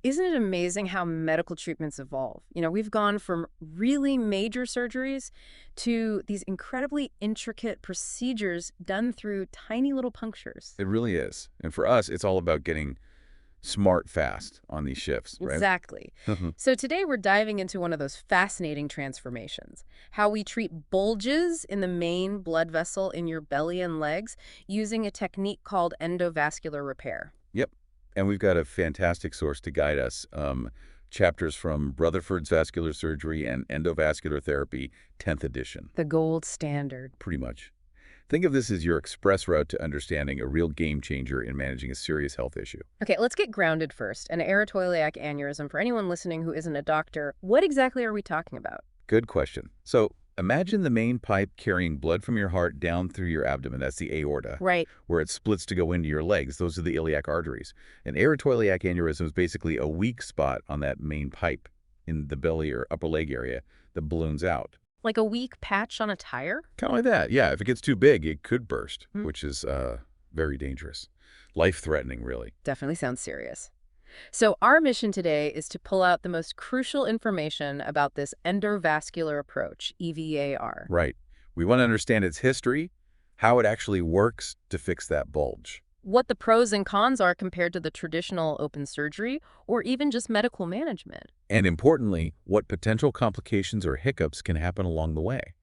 Isn't it amazing how medical treatments evolve? We've gone from really major surgeries to these incredibly intricate procedures done through tiny little punctures. It really is. And for us, it's all about getting smart fast on these shifts, right? Exactly. So today we're diving into one of those fascinating transformations, how we treat bulges in the main blood vessel in your belly and legs using a technique called endovascular repair. Yep. And we've got a fantastic source to guide us. Chapters from Rutherford's Vascular Surgery and Endovascular Therapy, 10th edition. The gold standard. Pretty much. Think of this as your express route to understanding a real game changer in managing a serious health issue. Okay, let's get grounded first. An aortoiliac aneurysm, for anyone listening who isn't a doctor, what exactly are we talking about? Good question. So imagine the main pipe carrying blood from your heart down through your abdomen. That's the aorta, Right. where it splits to go into your legs. Those are the iliac arteries. An aortoiliac aneurysm is basically a weak spot on that main pipe in the belly or upper leg area that balloons out. Like a weak patch on a tire? Kind of like that. Yeah, if it gets too big, it could burst, Hmm. which is very dangerous. Life-threatening, really. Definitely sounds serious. So our mission today is to pull out the most crucial information about this endovascular approach, EVAR. Right. We want to understand its history, how it actually works to fix that bulge. What the pros and cons are compared to the traditional open surgery or even just medical management. And importantly, what potential complications or hiccups can happen along the way.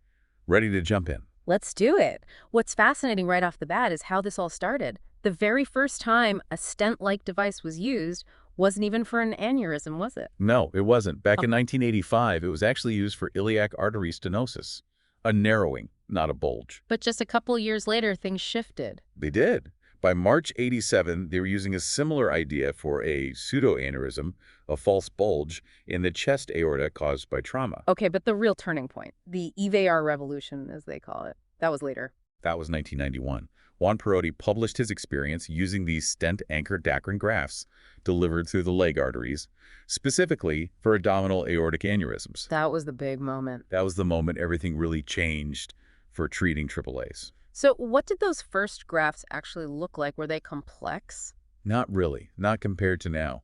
Ready to jump in? Let's do it. What's fascinating right off the bat is how this all started. The very first time a stent-like device was used wasn't even for an aneurysm, was it? No, it wasn't. Back Oh. in 1985, it was actually used for iliac artery stenosis, a narrowing, not a bulge. But just a couple years later, things shifted. They did. By March 87, they were using a similar idea for a pseudoaneurysm, a false bulge, in the chest aorta caused by trauma. Okay, but the real turning point, the EVAR revolution, as they call it, that was later. That was 1991. Juan Parodi published his experience using these stent-anchored Dacron grafts delivered through the leg arteries, specifically for abdominal aortic aneurysms. That was the big moment. That was the moment everything really changed for treating AAAs. So what did those first grafts actually look like? Were they complex? Not really, not compared to now.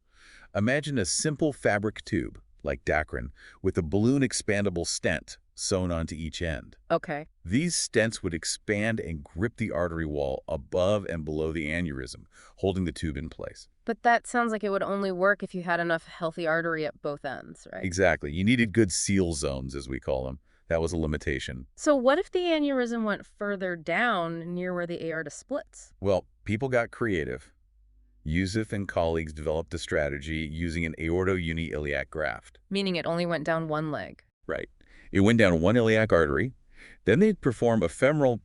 Imagine a simple fabric tube, like Dacron, with a balloon expandable stent sewn onto each end. Okay. These stents would expand and grip the artery wall above and below the aneurysm, holding the tube in place. But that sounds like it would only work if you had enough healthy artery at both ends, right? Exactly. You needed good seal zones, as we call them. That was a limitation. So what if the aneurysm went further down near where the aorta splits? Well, people got creative. Yusuf and colleagues developed a strategy using an aortouniiliac graft. Meaning it only went down one leg. Right. It went down one iliac artery. Then they'd perform a femoral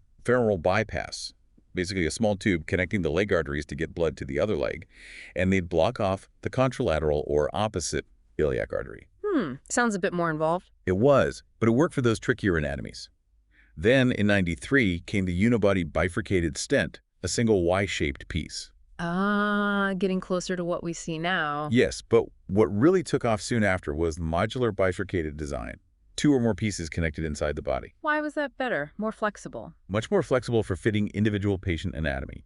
bypass, basically a small tube connecting the leg arteries to get blood to the other leg, and they'd block off the contralateral or opposite iliac artery. Sounds a bit more involved. It was, but it worked for those trickier anatomies. Then, in '93, came the unibody bifurcated stent, a single Y-shaped piece. Ah, getting closer to what we see now. Yes, but what really took off soon after was the modular bifurcated design. 2 or more pieces connected inside the body. Why was that better? More flexible? Much more flexible for fitting individual patient anatomy.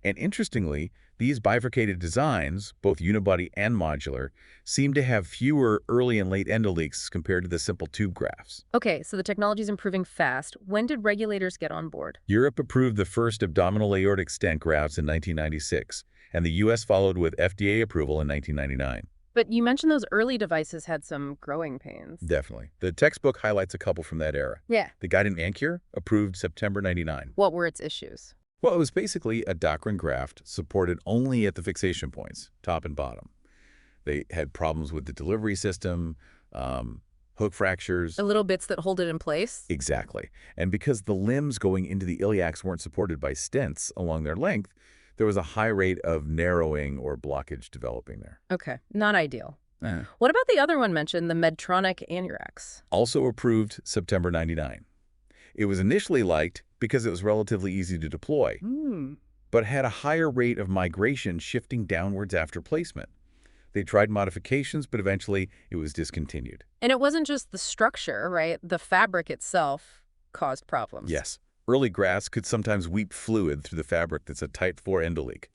And interestingly, these bifurcated designs, both unibody and modular, seem to have fewer early and late endoleaks compared to the simple tube grafts. Okay, so the technology's improving fast. When did regulators get on board? Europe approved the first abdominal aortic stent grafts in 1996, and the U.S. followed with FDA approval in 1999. But you mentioned those early devices had some growing pains. Definitely. The textbook highlights a couple from that era. Yeah. The Guidant Ancure, approved September '99. What were its issues? Well, it was basically a Dacron graft supported only at the fixation points, top and bottom. They had problems with the delivery system, hook fractures. The little bits that hold it in place? Exactly. And because the limbs going into the iliacs weren't supported by stents along their length, there was a high rate of narrowing or blockage developing there. Okay, not ideal. What about the other one mentioned, the Medtronic Aneurax? Also approved September '99. It was initially liked because it was relatively easy to deploy, but had a higher rate of migration shifting downwards after placement. They tried modifications, but eventually it was discontinued. And it wasn't just the structure, right? The fabric itself caused problems. Yes. Early grafts could sometimes weep fluid through the fabric that's a type 4 endoleak.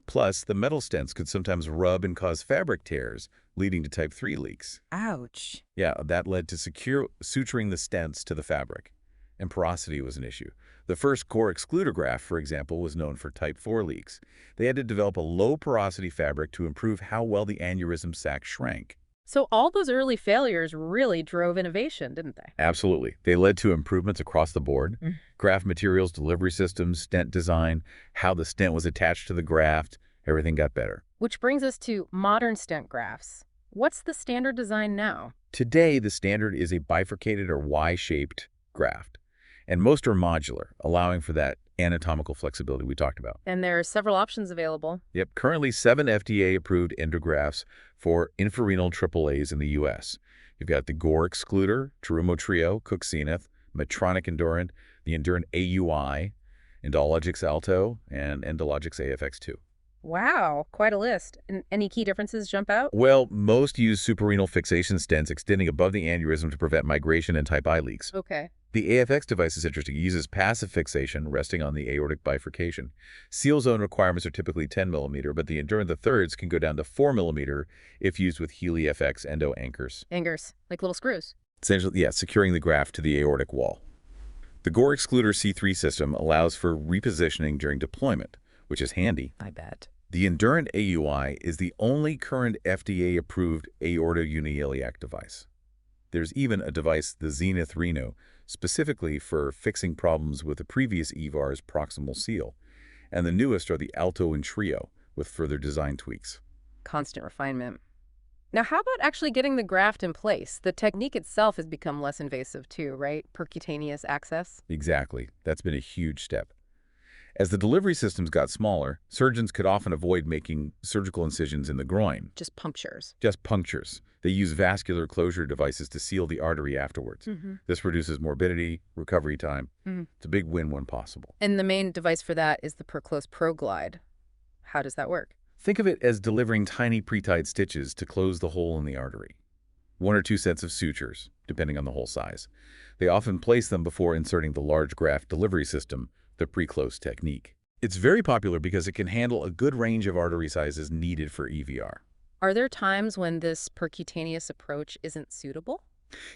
Plus, the metal stents could sometimes rub and cause fabric tears, leading to type 3 leaks. Ouch. Yeah, that led to suturing the stents to the fabric, and porosity was an issue. The first core excluder graft, for example, was known for type 4 leaks. They had to develop a low-porosity fabric to improve how well the aneurysm sac shrank. So all those early failures really drove innovation, didn't they? Absolutely. They led to improvements across the board. Graft materials, delivery systems, stent design, how the stent was attached to the graft, everything got better. Which brings us to modern stent grafts. What's the standard design now? Today, the standard is a bifurcated or Y-shaped graft, and most are modular, allowing for that anatomical flexibility we talked about. And there are several options available. Yep, currently 7 FDA-approved endografts for infrarenal AAAs in the U.S. You've got the Gore Excluder, Terumo Trio, Cook Zenith, Medtronic Endurant, the Endurant AUI, Endologix Alto, and Endologix AFX2. Wow, quite a list. And any key differences jump out? Well, most use suprarenal fixation stents extending above the aneurysm to prevent migration and type I leaks. Okay. The AFX device is interesting. It uses passive fixation resting on the aortic bifurcation. Seal zone requirements are typically 10 millimeter, but the Endurant thirds can go down to 4 millimeter if used with Healy FX endo anchors. Anchors, like little screws. Essentially, yeah, securing the graft to the aortic wall. The Gore Excluder C3 system allows for repositioning during deployment, which is handy. I bet. The Endurant AUI is the only current FDA-approved aortoiliac device. There's even a device, the Zenith Reno, specifically for fixing problems with the previous EVAR's proximal seal. And the newest are the Alto and Trio, with further design tweaks. Constant refinement. Now, how about actually getting the graft in place? The technique itself has become less invasive too, right? Percutaneous access? Exactly. That's been a huge step. As the delivery systems got smaller, surgeons could often avoid making surgical incisions in the groin. Just punctures. Just punctures. They use vascular closure devices to seal the artery afterwards. This reduces morbidity, recovery time. It's a big win when possible. And the main device for that is the Perclose ProGlide. How does that work? Think of it as delivering tiny pre-tied stitches to close the hole in the artery. 1 or 2 sets of sutures, depending on the hole size. They often place them before inserting the large graft delivery system, the pre-close technique. It's very popular because it can handle a good range of artery sizes needed for EVAR. Are there times when this percutaneous approach isn't suitable?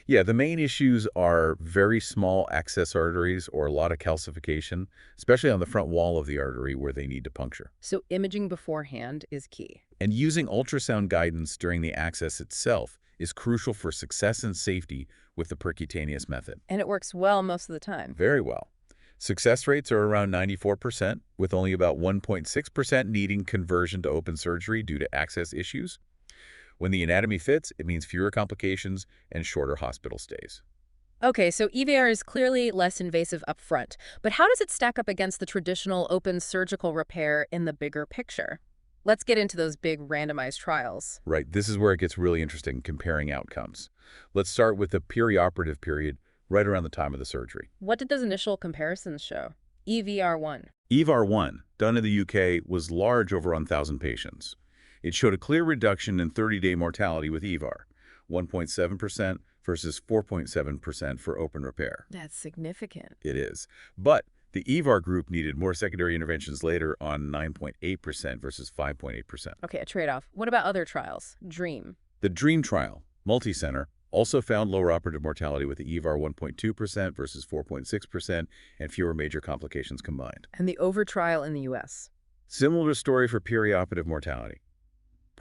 Yeah, the main issues are very small access arteries or a lot of calcification, especially on the front wall of the artery where they need to puncture. So imaging beforehand is key. And using ultrasound guidance during the access itself is crucial for success and safety with the percutaneous method. And it works well most of the time. Very well. Success rates are around 94%, with only about 1.6% needing conversion to open surgery due to access issues. When the anatomy fits, it means fewer complications and shorter hospital stays. Okay, so EVAR is clearly less invasive up front, but how does it stack up against the traditional open surgical repair in the bigger picture? Let's get into those big randomized trials. Right, this is where it gets really interesting, comparing outcomes. Let's start with the perioperative period, right around the time of the surgery. What did those initial comparisons show? EVAR1. EVAR1, done in the UK, was large over 1,000 patients. It showed a clear reduction in 30-day mortality with EVAR, 1.7% versus 4.7% for open repair. That's significant. It is. But the EVAR group needed more secondary interventions later on 9.8% versus 5.8%. Okay, a trade-off. What about other trials? DREAM. The DREAM trial, multi-center, also found lower operative mortality with the EVAR 1.2% versus 4.6% and fewer major complications combined. And the OVER trial in the U.S. Similar story for perioperative mortality.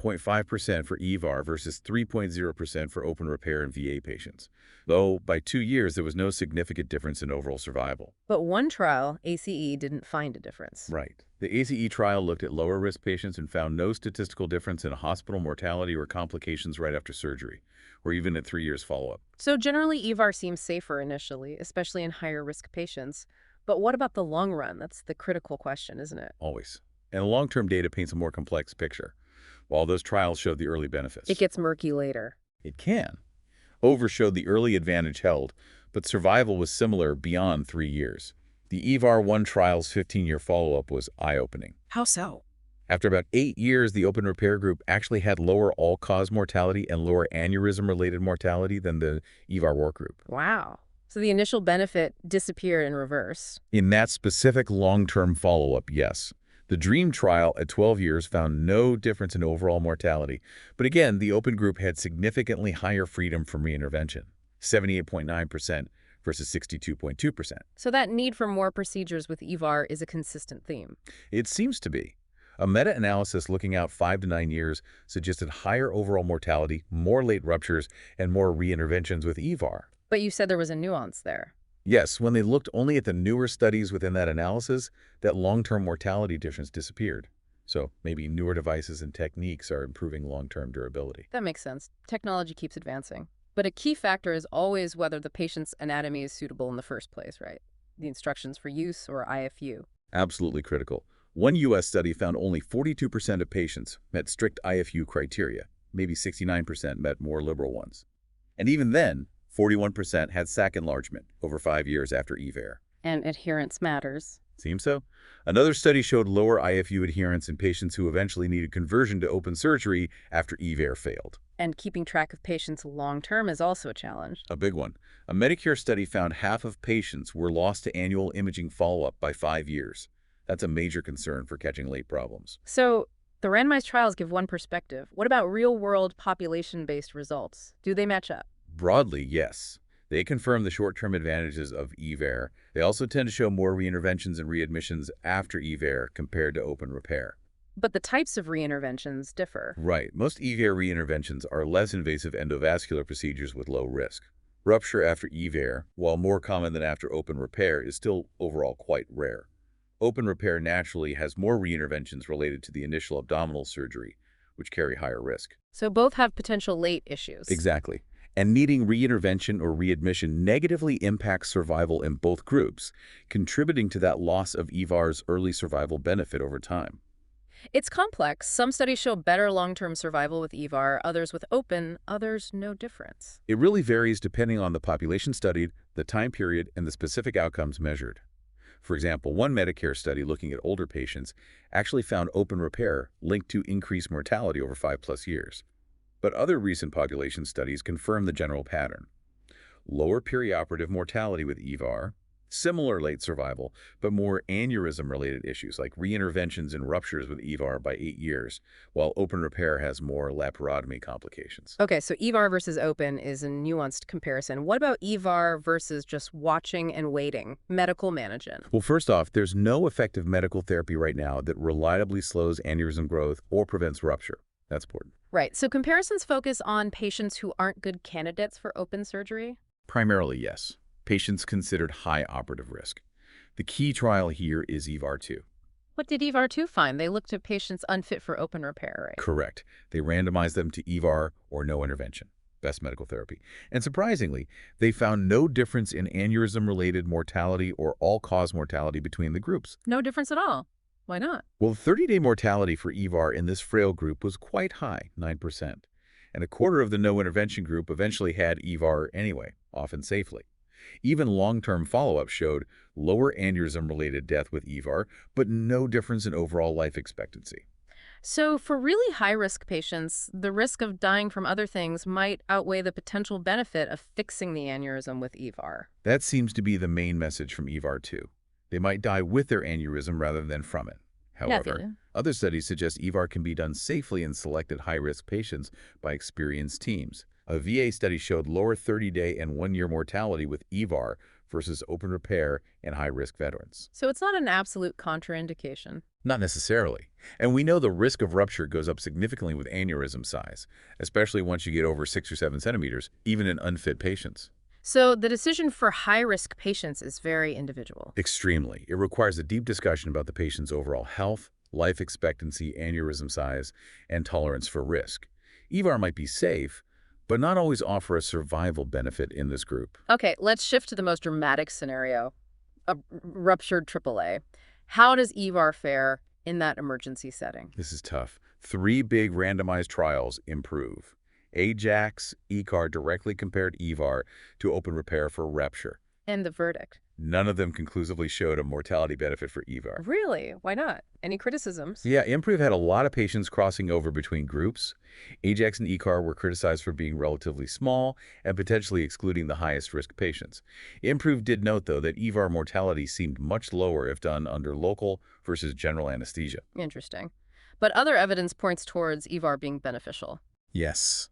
0.5% for EVAR versus 3.0% for open repair in VA patients. Though, by 2 years, there was no significant difference in overall survival. But one trial, ACE, didn't find a difference. Right. The ACE trial looked at lower-risk patients and found no statistical difference in hospital mortality or complications right after surgery, or even at 3 years follow-up. So generally, EVAR seems safer initially, especially in higher-risk patients. But what about the long run? That's the critical question, isn't it? Always. And long-term data paints a more complex picture. While those trials showed the early benefits, It gets murky later. it can. OVER showed the early advantage held, but survival was similar beyond 3 years. The EVAR-1 trial's 15-year follow-up was eye-opening. How so? After about 8 years, the open repair group actually had lower all-cause mortality and lower aneurysm-related mortality than the EVAR work group. Wow. So the initial benefit disappeared in reverse. In that specific long-term follow-up, yes. The DREAM trial at 12 years found no difference in overall mortality, but again, the open group had significantly higher freedom from reintervention, 78.9% versus 62.2%. So that need for more procedures with EVAR is a consistent theme. It seems to be. A meta-analysis looking out 5 to 9 years suggested higher overall mortality, more late ruptures, and more reinterventions with EVAR. But you said there was a nuance there. Yes, when they looked only at the newer studies within that analysis, that long-term mortality difference disappeared. So maybe newer devices and techniques are improving long-term durability. That makes sense. Technology keeps advancing. But a key factor is always whether the patient's anatomy is suitable in the first place, right? The instructions for use or IFU. Absolutely critical. One U.S. study found only 42% of patients met strict IFU criteria. Maybe 69% met more liberal ones. And even then, 41% had sac enlargement over 5 years after EVAR. And adherence matters. Seems so. Another study showed lower IFU adherence in patients who eventually needed conversion to open surgery after EVAR failed. And keeping track of patients long-term is also a challenge. A big one. A Medicare study found half of patients were lost to annual imaging follow-up by 5 years. That's a major concern for catching late problems. So the randomized trials give one perspective. What about real-world population-based results? Do they match up? Broadly, yes. They confirm the short-term advantages of EVAR. They also tend to show more reinterventions and readmissions after EVAR compared to open repair. But the types of reinterventions differ. Right. Most EVAR reinterventions are less invasive endovascular procedures with low risk. Rupture after EVAR, while more common than after open repair, is still overall quite rare. Open repair naturally has more reinterventions related to the initial abdominal surgery, which carry higher risk. So both have potential late issues. Exactly. And needing reintervention or readmission negatively impacts survival in both groups, contributing to that loss of EVAR's early survival benefit over time. It's complex. Some studies show better long-term survival with EVAR, others with open, others no difference. It really varies depending on the population studied, the time period, and the specific outcomes measured. For example, one Medicare study looking at older patients actually found open repair linked to increased mortality over 5+ years. But other recent population studies confirm the general pattern. Lower perioperative mortality with EVAR, similar late survival, but more aneurysm-related issues like reinterventions and ruptures with EVAR by 8 years, while open repair has more laparotomy complications. Okay, so EVAR versus open is a nuanced comparison. What about EVAR versus just watching and waiting, medical management? Well, first off, there's no effective medical therapy right now that reliably slows aneurysm growth or prevents rupture. That's important. Right, so comparisons focus on patients who aren't good candidates for open surgery? Primarily, yes. Patients considered high operative risk. The key trial here is EVAR-2. What did EVAR-2 find? They looked at patients unfit for open repair, right? Correct. They randomized them to EVAR or no intervention, best medical therapy. And surprisingly, they found no difference in aneurysm-related mortality or all-cause mortality between the groups. No difference at all. Why not? Well, 30-day mortality for EVAR in this frail group was quite high, 9%. And a quarter of the no intervention group eventually had EVAR anyway, often safely. Even long-term follow-up showed lower aneurysm-related death with EVAR, but no difference in overall life expectancy. So for really high-risk patients, the risk of dying from other things might outweigh the potential benefit of fixing the aneurysm with EVAR. That seems to be the main message from EVAR-2. They might die with their aneurysm rather than from it. However, other studies suggest EVAR can be done safely in selected high-risk patients by experienced teams. A VA study showed lower 30-day and 1-year mortality with EVAR versus open repair in high-risk veterans. So it's not an absolute contraindication. Not necessarily. And we know the risk of rupture goes up significantly with aneurysm size, especially once you get over 6 or 7 centimeters, even in unfit patients. So the decision for high-risk patients is very individual. Extremely. It requires a deep discussion about the patient's overall health, life expectancy, aneurysm size, and tolerance for risk. EVAR might be safe, but not always offer a survival benefit in this group. Okay, let's shift to the most dramatic scenario, a ruptured AAA. How does EVAR fare in that emergency setting? This is tough. 3 big randomized trials improve. AJAX, ECAR directly compared EVAR to open repair for rupture. And the verdict? None of them conclusively showed a mortality benefit for EVAR. Really? Why not? Any criticisms? Yeah, IMPROVE had a lot of patients crossing over between groups. AJAX and ECAR were criticized for being relatively small and potentially excluding the highest risk patients. IMPROVE did note, though, that EVAR mortality seemed much lower if done under local versus general anesthesia. Interesting. But other evidence points towards EVAR being beneficial. Yes.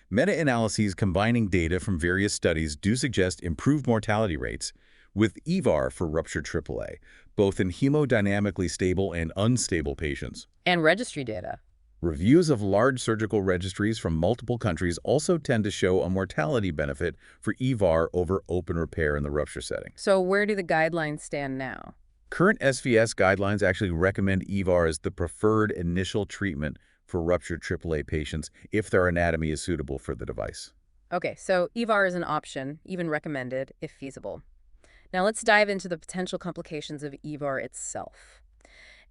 Meta-analyses combining data from various studies do suggest improved mortality rates, with EVAR for ruptured AAA, both in hemodynamically stable and unstable patients. And registry data. Reviews of large surgical registries from multiple countries also tend to show a mortality benefit for EVAR over open repair in the rupture setting. So where do the guidelines stand now? Current SVS guidelines actually recommend EVAR as the preferred initial treatment for ruptured AAA patients if their anatomy is suitable for the device. Okay, so EVAR is an option, even recommended, if feasible. Now let's dive into the potential complications of EVAR itself.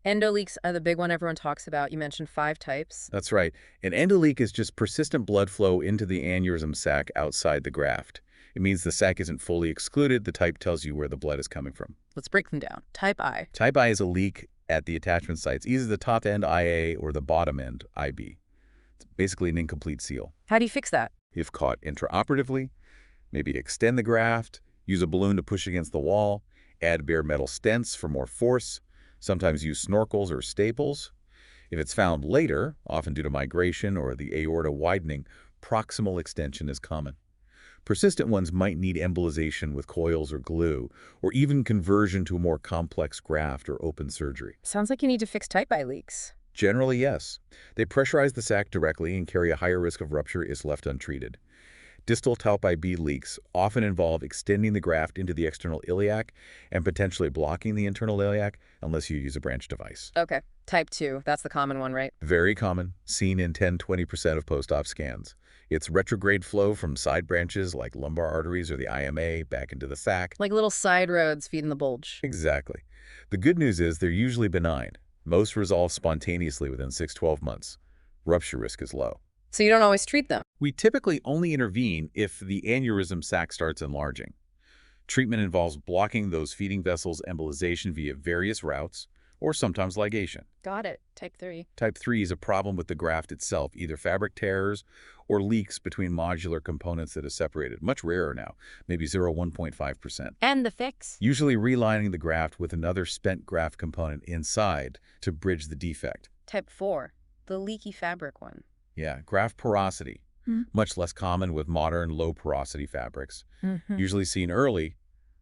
Endoleaks are the big one everyone talks about. You mentioned 5 types. That's right. An endoleak is just persistent blood flow into the aneurysm sac outside the graft. It means the sac isn't fully excluded. The type tells you where the blood is coming from. Let's break them down. Type I. Type I is a leak at the attachment sites, either the top end IA or the bottom end IB. It's basically an incomplete seal. How do you fix that? If caught intraoperatively, maybe extend the graft, use a balloon to push against the wall, add bare metal stents for more force, sometimes use snorkels or staples. If it's found later, often due to migration or the aorta widening, proximal extension is common. Persistent ones might need embolization with coils or glue, or even conversion to a more complex graft or open surgery. Sounds like you need to fix type I leaks. Generally, yes. They pressurize the sac directly and carry a higher risk of rupture if left untreated. Distal type IB leaks often involve extending the graft into the external iliac and potentially blocking the internal iliac unless you use a branch device. Okay. Type 2, that's the common one, right? Very common, seen in 10–20% of post-op scans. It's retrograde flow from side branches like lumbar arteries or the IMA back into the sac. Like little side roads feeding the bulge. Exactly. The good news is they're usually benign. Most resolve spontaneously within 6–12 months. Rupture risk is low. So you don't always treat them. We typically only intervene if the aneurysm sac starts enlarging. Treatment involves blocking those feeding vessels' embolization via various routes, or sometimes ligation. Got it. Type 3. Type 3 is a problem with the graft itself, either fabric tears or leaks between modular components that are separated. Much rarer now, maybe 0–1.5%. And the fix? Usually relining the graft with another spent graft component inside to bridge the defect. Type 4, the leaky fabric one. Yeah, graft porosity, much less common with modern low-porosity fabrics. Usually seen early,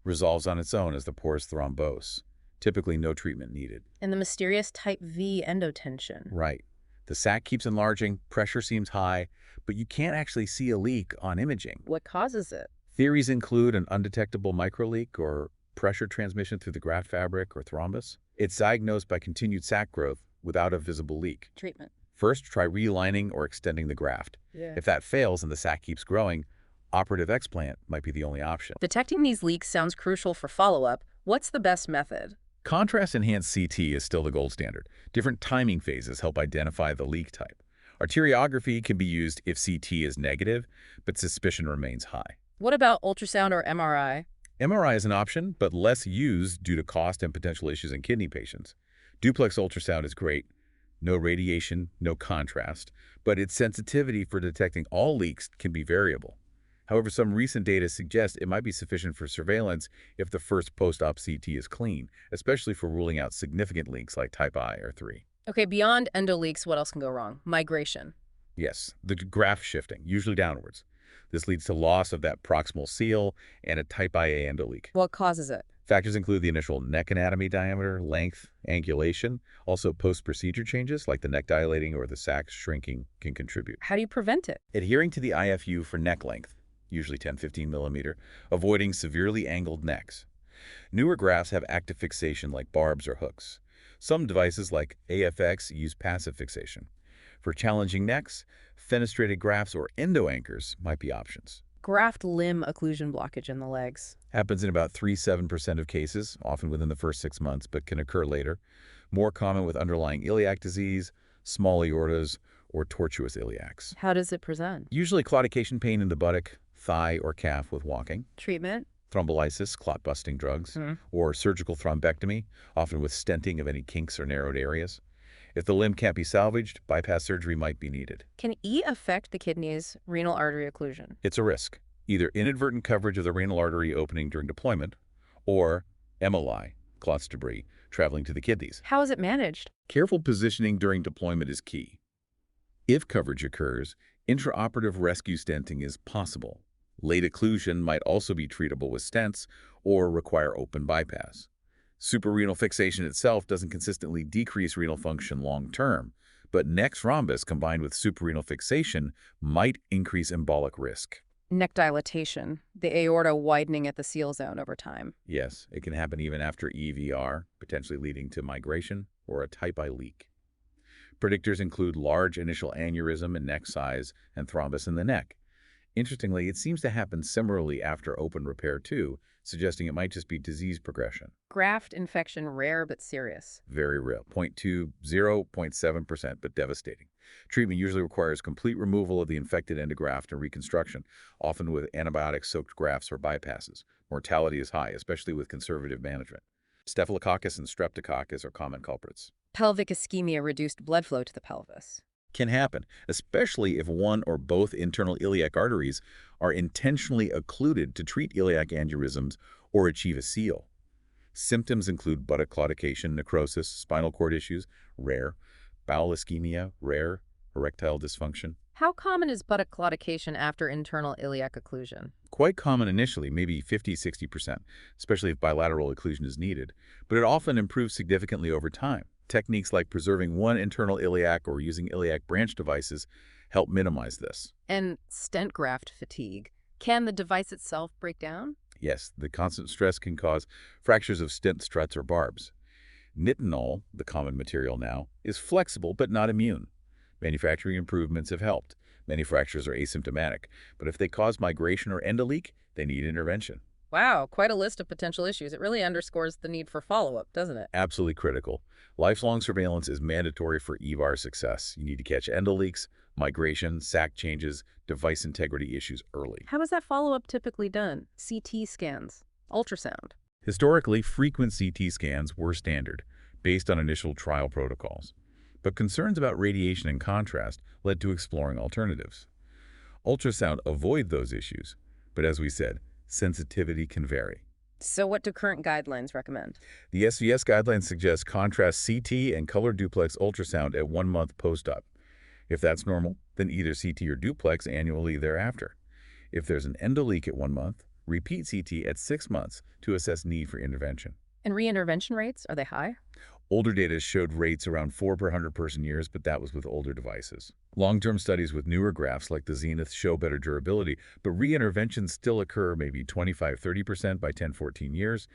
resolves on its own as the pores thrombose. Typically no treatment needed. And the mysterious type V endotension. Right. The sac keeps enlarging, pressure seems high, but you can't actually see a leak on imaging. What causes it? Theories include an undetectable microleak or pressure transmission through the graft fabric or thrombus. It's diagnosed by continued sac growth without a visible leak. Treatment. First, try relining or extending the graft. If that fails and the sac keeps growing, operative explant might be the only option. Detecting these leaks sounds crucial for follow-up. What's the best method? Contrast-enhanced CT is still the gold standard. Different timing phases help identify the leak type. Arteriography can be used if CT is negative, but suspicion remains high. What about ultrasound or MRI? MRI is an option, but less used due to cost and potential issues in kidney patients. Duplex ultrasound is great. No radiation, no contrast, but its sensitivity for detecting all leaks can be variable. However, some recent data suggest it might be sufficient for surveillance if the first post-op CT is clean, especially for ruling out significant leaks like type I or 3. Okay, beyond endoleaks, what else can go wrong? Migration. Yes, the graft shifting, usually downwards. This leads to loss of that proximal seal and a type IA endoleak. What causes it? Factors include the initial neck anatomy diameter, length, angulation. Also, post-procedure changes like the neck dilating or the sac shrinking can contribute. How do you prevent it? Adhering to the IFU for neck length, usually 10–15 millimeter, avoiding severely angled necks. Newer grafts have active fixation like barbs or hooks. Some devices like AFX use passive fixation. For challenging necks, fenestrated grafts or endo-anchors might be options. Graft limb occlusion blockage in the legs. Happens in about 3–7% of cases, often within the first 6 months, but can occur later. More common with underlying iliac disease, small aortas, or tortuous iliacs. How does it present? Usually claudication pain in the buttock, thigh, or calf with walking. Treatment? thrombolysis, clot-busting drugs, or surgical thrombectomy, often with stenting of any kinks or narrowed areas. If the limb can't be salvaged, bypass surgery might be needed. Can E affect the kidney's renal artery occlusion? It's a risk, either inadvertent coverage of the renal artery opening during deployment, or MLI, clots debris, traveling to the kidneys. How is it managed? Careful positioning during deployment is key. If coverage occurs, intraoperative rescue stenting is possible. Late occlusion might also be treatable with stents or require open bypass. Suprarenal fixation itself doesn't consistently decrease renal function long-term, but neck thrombus combined with suprarenal fixation might increase embolic risk. Neck dilatation, the aorta widening at the seal zone over time. Yes, it can happen even after EVAR, potentially leading to migration or a type I leak. Predictors include large initial aneurysm in neck size and thrombus in the neck. Interestingly, it seems to happen similarly after open repair too, suggesting it might just be disease progression. Graft infection rare but serious. Very real, 0.7%, but devastating. Treatment usually requires complete removal of the infected endograft and reconstruction, often with antibiotic-soaked grafts or bypasses. Mortality is high, especially with conservative management. Staphylococcus and streptococcus are common culprits. Pelvic ischemia, reduced blood flow to the pelvis. Can happen, especially if one or both internal iliac arteries are intentionally occluded to treat iliac aneurysms or achieve a seal. Symptoms include buttock claudication, necrosis, spinal cord issues, rare, bowel ischemia, rare, erectile dysfunction. How common is buttock claudication after internal iliac occlusion? Quite common initially, maybe 50–60%, especially if bilateral occlusion is needed, but it often improves significantly over time. Techniques like preserving one internal iliac or using iliac branch devices help minimize this. And stent graft fatigue. Can the device itself break down? Yes, the constant stress can cause fractures of stent struts or barbs. Nitinol, the common material now, is flexible but not immune. Manufacturing improvements have helped. Many fractures are asymptomatic, but if they cause migration or endoleak, they need intervention. Wow, quite a list of potential issues. It really underscores the need for follow-up, doesn't it? Absolutely critical. Lifelong surveillance is mandatory for EVAR success. You need to catch endoleaks, migration, sac changes, device integrity issues early. How is that follow-up typically done? CT scans, ultrasound. Historically, frequent CT scans were standard, based on initial trial protocols. But concerns about radiation and contrast led to exploring alternatives. Ultrasound avoid those issues, but as we said, sensitivity can vary. So what do current guidelines recommend? The SVS guidelines suggest contrast CT and color duplex ultrasound at 1 month post-op. If that's normal, then either CT or duplex annually thereafter. If there's an endoleak at 1 month, repeat CT at 6 months to assess need for intervention. And reintervention rates, are they high? Older data showed rates around 4 per 100 person years, but that was with older devices. Long-term studies with newer grafts like the Zenith show better durability, but reinterventions still occur maybe 25–30% by 10–14 years.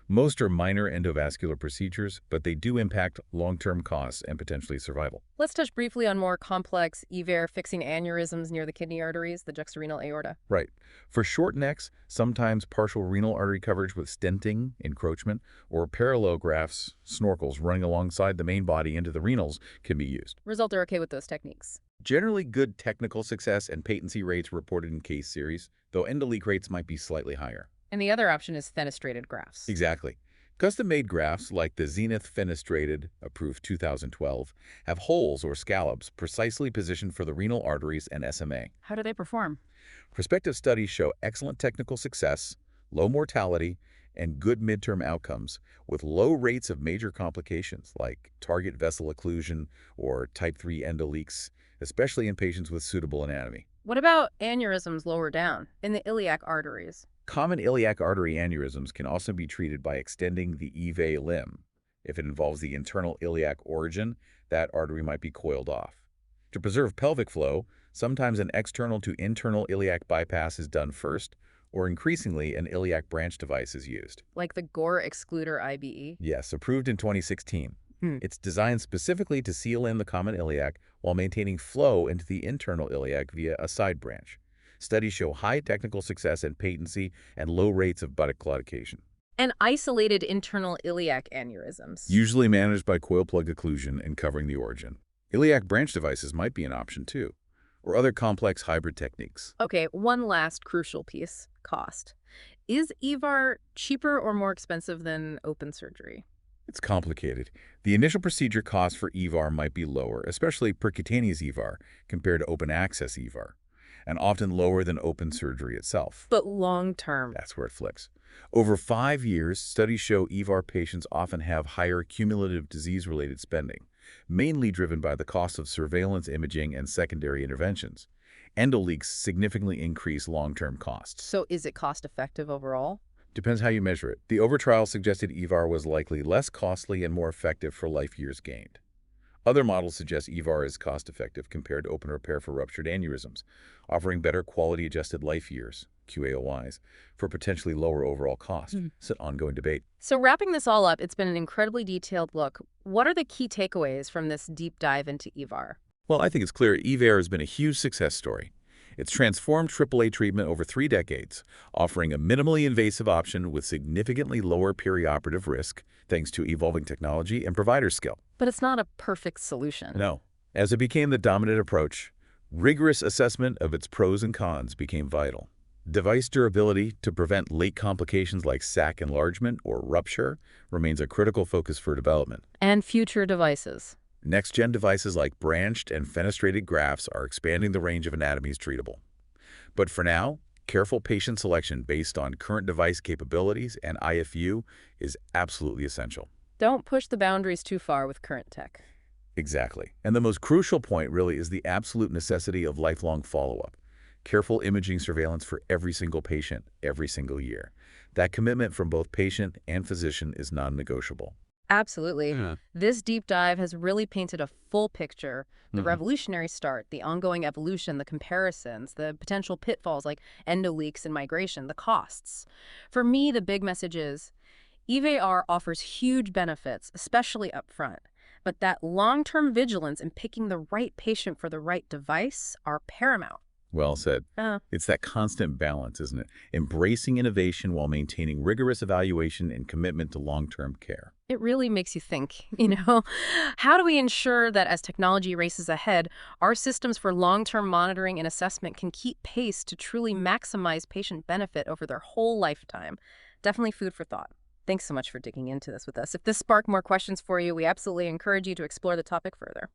Most are minor endovascular procedures, but they do impact long-term costs and potentially survival. Let's touch briefly on more complex EVAR fixing aneurysms near the kidney arteries, the juxtarenal aorta. Right. For short necks, sometimes partial renal artery coverage with stenting, encroachment, or parallel grafts, snorkels running alongside the main body into the renals can be used. Results are okay with those techniques. Generally good technical success and patency rates reported in case series, though endoleak rates might be slightly higher. And the other option is fenestrated grafts. Exactly. Custom-made grafts like the Zenith Fenestrated, approved 2012, have holes or scallops precisely positioned for the renal arteries and SMA. How do they perform? Prospective studies show excellent technical success, low mortality, and good midterm outcomes, with low rates of major complications like target vessel occlusion or type 3 endoleaks, especially in patients with suitable anatomy. What about aneurysms lower down, in the iliac arteries? Common iliac artery aneurysms can also be treated by extending the EVA limb. If it involves the internal iliac origin, that artery might be coiled off. To preserve pelvic flow, sometimes an external to internal iliac bypass is done first, or increasingly an iliac branch device is used. Like the Gore Excluder IBE? Yes, approved in 2016. It's designed specifically to seal in the common iliac while maintaining flow into the internal iliac via a side branch. Studies show high technical success and patency and low rates of buttock claudication. And isolated internal iliac aneurysms. Usually managed by coil plug occlusion and covering the origin. Iliac branch devices might be an option too, or other complex hybrid techniques. Okay, one last crucial piece, cost. Is EVAR cheaper or more expensive than open surgery? It's complicated. The initial procedure cost for EVAR might be lower, especially percutaneous EVAR, compared to open access EVAR, and often lower than open surgery itself. But long term. That's where it flicks. Over 5 years, studies show EVAR patients often have higher cumulative disease-related spending, mainly driven by the cost of surveillance imaging and secondary interventions. Endoleaks significantly increase long-term costs. So is it cost effective overall? Depends how you measure it. The OVER trial suggested EVAR was likely less costly and more effective for life years gained. Other models suggest EVAR is cost-effective compared to open repair for ruptured aneurysms, offering better quality-adjusted life years, QAOIs, for potentially lower overall cost. It's an ongoing debate. So wrapping this all up, it's been an incredibly detailed look. What are the key takeaways from this deep dive into EVAR? Well, I think it's clear EVAR has been a huge success story. It's transformed AAA treatment over 3 decades, offering a minimally invasive option with significantly lower perioperative risk thanks to evolving technology and provider skill. But it's not a perfect solution. No. As it became the dominant approach, rigorous assessment of its pros and cons became vital. Device durability to prevent late complications like sac enlargement or rupture remains a critical focus for development. And future devices. Next-gen devices like branched and fenestrated grafts are expanding the range of anatomies treatable. But for now, careful patient selection based on current device capabilities and IFU is absolutely essential. Don't push the boundaries too far with current tech. Exactly. And the most crucial point really is the absolute necessity of lifelong follow-up. Careful imaging surveillance for every single patient, every single year. That commitment from both patient and physician is non-negotiable. Absolutely. Yeah. This deep dive has really painted a full picture. The revolutionary start, the ongoing evolution, the comparisons, the potential pitfalls like endoleaks and migration, the costs. For me, the big message is EVAR offers huge benefits, especially up front. But that long-term vigilance in picking the right patient for the right device are paramount. Well said. It's that constant balance, isn't it? Embracing innovation while maintaining rigorous evaluation and commitment to long-term care. It really makes you think, how do we ensure that as technology races ahead, our systems for long-term monitoring and assessment can keep pace to truly maximize patient benefit over their whole lifetime? Definitely food for thought. Thanks so much for digging into this with us. If this sparked more questions for you, we absolutely encourage you to explore the topic further.